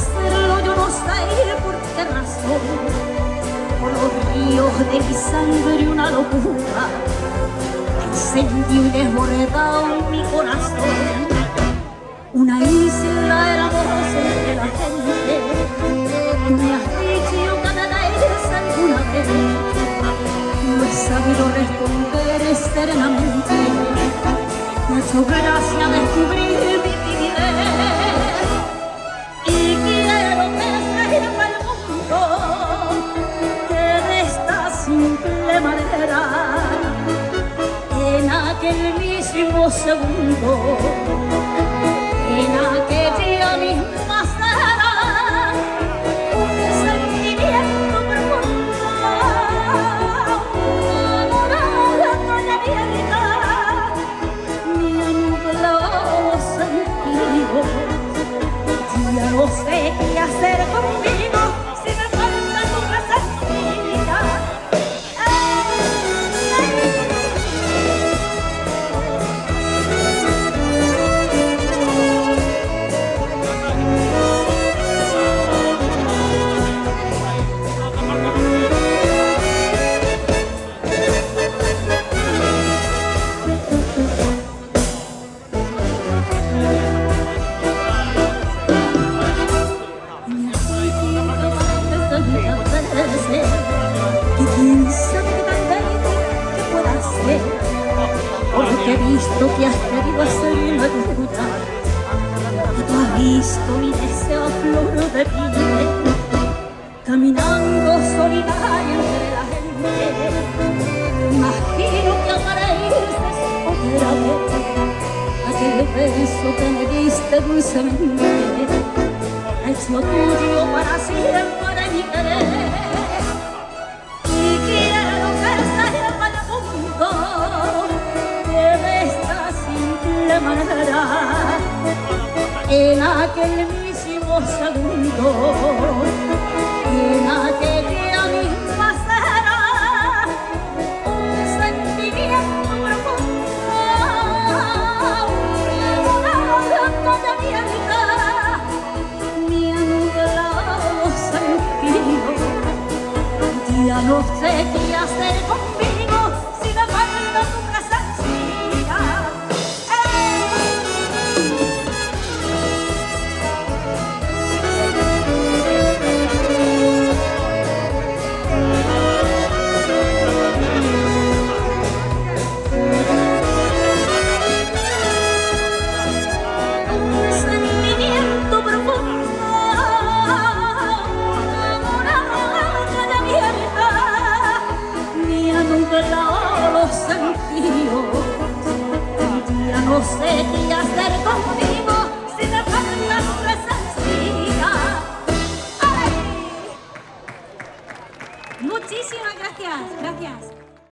hacerlo, yo no sé por qué razón. Por los ríos de mi sangre una locura encendió y desbordó mi corazón. Una isla hermosa entre la gente, me has dicho cada vez alguna vez. No he sabido responder serenamente, me ha hecho gracia descubrir mi timidez. Y quiero que sepa el mundo que de esta simple manera, en aquel mismo segundo, en aquella misma sala, un sentimiento profundo, una morada abierta, me ha nublado sentido. Ya no sé qué hacer conmigo si me falta tu presencia. ¿Qué piensa que ¿qué pueda hacer? Porque he visto que has querido hacerme duda, y tú has visto mi deseo a flor de piel, caminando solitario entre la gente. Imagino que apareces otra vez, aquel beso que me diste dulcemente, hecho tuyo para siempre mi querer. Y quiero que sepa el mundo que de esta simple manera, en aquel mismo segundo, en aquella misma cera, un sentimiento profundo, una morada abierta, mi nublado sentido. Ya no sé qué hacer con